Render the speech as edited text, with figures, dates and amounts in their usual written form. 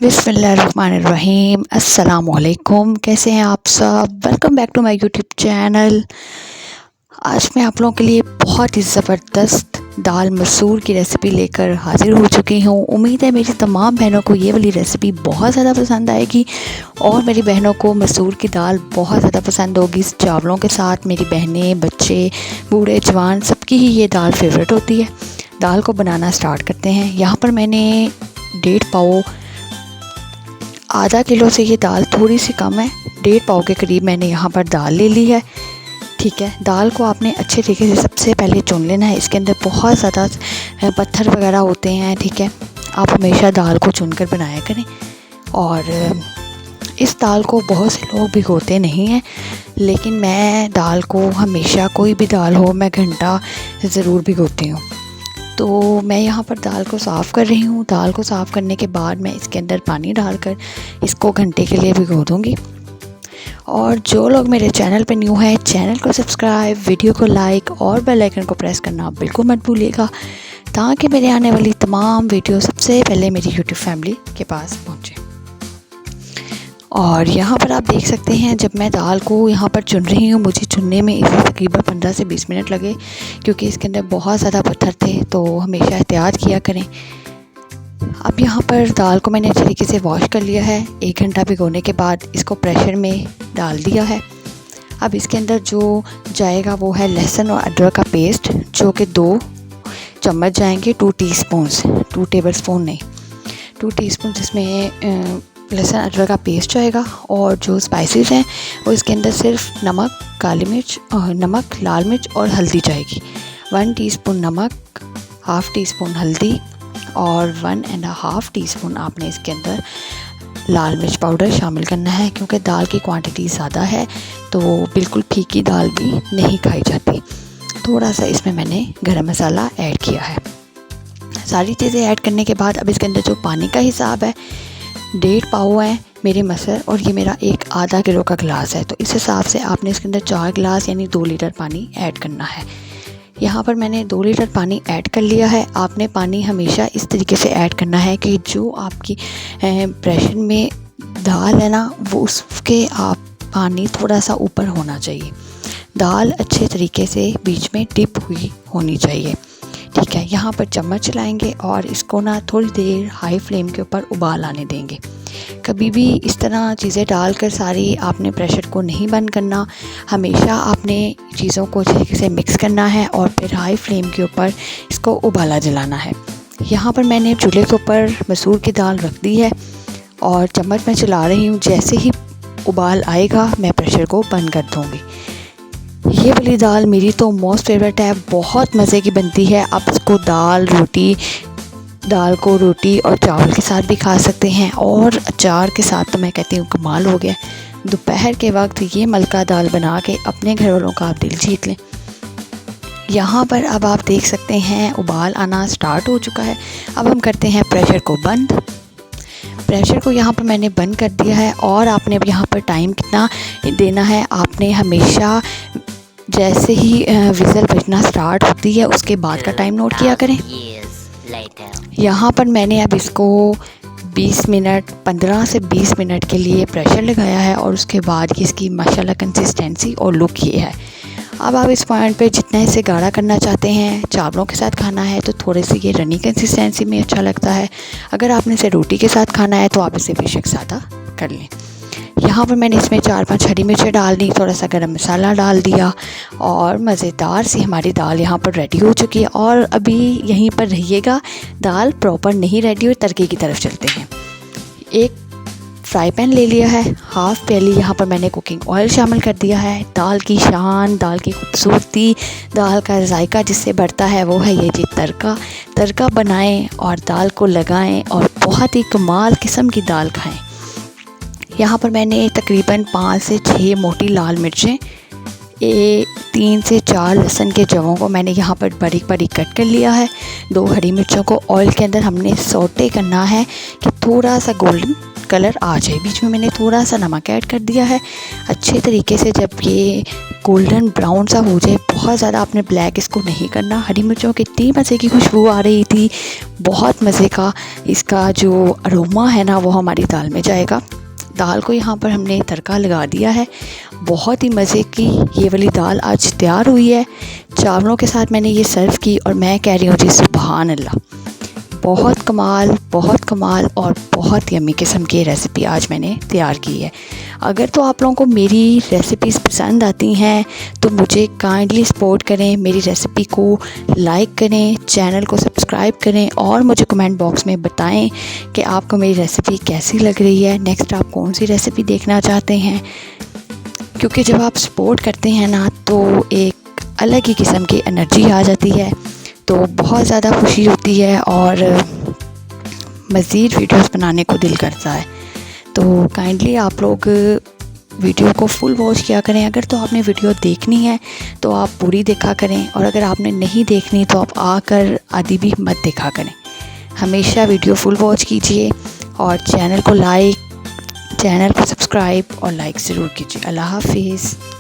बिस्मिल्लाहिर्रहमानिर्रहीम। अस्सलामुअलैकुम। कैसे हैं आप सब? Welcome back to my YouTube channel. आज मैं आप लोगों के लिए बहुत ही ज़बरदस्त दाल मसूर की रेसिपी लेकर हाज़िर हो चुकी हूँ। उम्मीद है मेरी तमाम बहनों को ये वाली रेसिपी बहुत ज़्यादा पसंद आएगी और मेरी बहनों को मसूर की दाल बहुत ज़्यादा पसंद होगी। इस चावलों के साथ मेरी बहनें, बच्चे, बूढ़े, जवान सबकी ही ये दाल फेवरेट होती है। दाल को बनाना स्टार्ट करते हैं। यहाँ पर मैंने 1.5 पाव, आधा किलो से ये दाल थोड़ी सी कम है, 1.5 पाव के करीब मैंने यहाँ पर दाल ले ली है। ठीक है, दाल को आपने अच्छे तरीके से सबसे पहले चुन लेना है। इसके अंदर बहुत ज़्यादा पत्थर वगैरह होते हैं। ठीक है, आप हमेशा दाल को चुनकर बनाया करें। और इस दाल को बहुत से लोग भिगोते नहीं हैं, लेकिन मैं दाल को हमेशा, कोई भी दाल हो, मैं घंटा ज़रूर भिगोती हूँ। तो मैं यहाँ पर दाल को साफ़ कर रही हूँ। दाल को साफ़ करने के बाद मैं इसके अंदर पानी डालकर इसको घंटे के लिए भिगो दूँगी। और जो लोग मेरे चैनल पर न्यू हैं, चैनल को सब्सक्राइब, वीडियो को लाइक और बेल आइकन को प्रेस करना बिल्कुल मत भूलिएगा, ताकि मेरे आने वाली तमाम वीडियो सबसे पहले मेरी यूट्यूब फैमिली के पास पहुँचे। और यहाँ पर आप देख सकते हैं, जब मैं दाल को यहाँ पर चुन रही हूँ, मुझे चुनने में इसे तकरीबन 15 से 20 मिनट लगे, क्योंकि इसके अंदर बहुत ज़्यादा पत्थर थे। तो हमेशा एहतियात किया करें। अब यहाँ पर दाल को मैंने अच्छे तरीके से वॉश कर लिया है। 1 घंटा भिगोने के बाद इसको प्रेशर में डाल दिया है। अब इसके अंदर जो जाएगा वो है लहसुन और अदरक का पेस्ट, जो कि 2 चम्मच जाएंगे। 2 टेबल स्पून नहीं, 2 टीस्पून इसमें लहसुन अदरक का पेस्ट जाएगा। और जो स्पाइसेस हैं वो इसके अंदर सिर्फ नमक, काली मिर्च, नमक, लाल मिर्च और हल्दी जाएगी। 1 टीस्पून नमक, 1/2 टीस्पून हल्दी और 1.5 टीस्पून आपने इसके अंदर लाल मिर्च पाउडर शामिल करना है, क्योंकि दाल की क्वांटिटी ज़्यादा है तो बिल्कुल फीकी दाल भी नहीं खाई जाती। थोड़ा सा इसमें मैंने गरम मसाला ऐड किया है। सारी चीज़ें ऐड करने के बाद अब इसके अंदर जो पानी का हिसाब है, 1.5 पाव है मेरे मसर और ये मेरा एक आधा किलो का गिलास है, तो इस हिसाब से आपने इसके अंदर 4 गिलास यानी 2 लीटर पानी ऐड करना है। यहाँ पर मैंने 2 लीटर पानी ऐड कर लिया है। आपने पानी हमेशा इस तरीके से ऐड करना है कि जो आपकी प्रेशर में दाल है ना, वो उसके आप पानी थोड़ा सा ऊपर होना चाहिए। दाल अच्छे तरीके से बीच में डिप हुई होनी चाहिए। ठीक है, यहाँ पर चम्मच चलाएंगे और इसको ना थोड़ी देर हाई फ्लेम के ऊपर उबाल आने देंगे। कभी भी इस तरह चीज़ें डालकर सारी आपने प्रेशर को नहीं बंद करना, हमेशा आपने चीज़ों को अच्छे तरीके से मिक्स करना है और फिर हाई फ्लेम के ऊपर इसको उबाला जलाना है। यहाँ पर मैंने चूल्हे के ऊपर मसूर की दाल रख दी है और चम्मच में चला रही हूँ। जैसे ही उबाल आएगा मैं प्रेशर को बंद कर दूँगी। ये वाली दाल मेरी तो मोस्ट फेवरेट है, बहुत मज़े की बनती है। आप इसको दाल को रोटी और चावल के साथ भी खा सकते हैं, और अचार के साथ तो मैं कहती हूँ कमाल हो गया। दोपहर के वक्त ये मलका दाल बना के अपने घर वालों का आप दिल जीत लें। यहाँ पर अब आप देख सकते हैं उबाल आना स्टार्ट हो चुका है। अब हम करते हैं प्रेशर को बंद। प्रेशर को यहाँ पर मैंने बंद कर दिया है। और आपने अब यहाँ पर टाइम कितना देना है, आपने हमेशा जैसे ही विज़ल बजना स्टार्ट होती है उसके बाद का टाइम नोट किया करें। यहाँ पर मैंने अब इसको 20 मिनट, 15 से 20 मिनट के लिए प्रेशर लगाया है और उसके बाद की इसकी माशाल्लाह कंसिस्टेंसी और लुक ये है। अब आप इस पॉइंट पे जितना इसे गाढ़ा करना चाहते हैं, चावलों के साथ खाना है तो थोड़े से ये रनी कंसिस्टेंसी में अच्छा लगता है। अगर आपने इसे रोटी के साथ खाना है तो आप इसे बेशक सादा कर लें। यहाँ पर मैंने इसमें 4-5 हरी मिर्चें डाल दी, थोड़ा सा गरम मसाला डाल दिया और मज़ेदार सी हमारी दाल यहाँ पर रेडी हो चुकी है। और अभी यहीं पर रहिएगा, दाल प्रॉपर नहीं रेडी हुई, तड़के की तरफ चलते हैं। एक फ्राई पैन ले लिया है, 1/2 प्याली यहाँ पर मैंने कुकिंग ऑयल शामिल कर दिया है। दाल की शान, दाल की खूबसूरती, दाल का जायका जिससे बढ़ता है वो है ये जी तड़का बनाएं और दाल को लगाएं और बहुत ही कमाल किस्म की दाल खाएं। यहाँ पर मैंने तकरीबन 5 से 6 मोटी लाल मिर्चें, 3 से 4 लहसुन के जवों को मैंने यहाँ पर बारीक बारीक कट कर लिया है। 2 हरी मिर्चों को ऑयल के अंदर हमने सौटे करना है कि थोड़ा सा गोल्डन कलर आ जाए। बीच में मैंने थोड़ा सा नमक ऐड कर दिया है। अच्छे तरीके से जब ये गोल्डन ब्राउन सा हो जाए, बहुत ज़्यादा आपने ब्लैक इसको नहीं करना। हरी मिर्चों की इतनी मज़े की खुशबू आ रही थी, बहुत मज़े का इसका जो अरोमा है ना वो हमारी दाल में जाएगा। दाल को यहाँ पर हमने तड़का लगा दिया है। बहुत ही मज़े की ये वाली दाल आज तैयार हुई है। चावलों के साथ मैंने ये सर्व की और मैं कह रही हूँ जी सुभान अल्लाह, बहुत कमाल और बहुत यम्मी किस्म की रेसिपी आज मैंने तैयार की है। अगर तो आप लोगों को मेरी रेसिपीज़ पसंद आती हैं तो मुझे काइंडली सपोर्ट करें, मेरी रेसिपी को लाइक करें, चैनल को सब्सक्राइब करें और मुझे कमेंट बॉक्स में बताएं कि आपको मेरी रेसिपी कैसी लग रही है। नेक्स्ट आप कौन सी रेसिपी देखना चाहते हैं, क्योंकि जब आप सपोर्ट करते हैं ना तो एक अलग ही किस्म की एनर्जी आ जाती है, तो बहुत ज़्यादा खुशी होती है और मज़ीद वीडियोस बनाने को दिल करता है। तो काइंडली आप लोग वीडियो को फुल वॉच किया करें। अगर तो आपने वीडियो देखनी है तो आप पूरी देखा करें, और अगर आपने नहीं देखनी तो आप आकर आधी भी मत देखा करें। हमेशा वीडियो फुल वॉच कीजिए और चैनल को सब्सक्राइब और लाइक ज़रूर कीजिए। अल्लाह हाफिज़।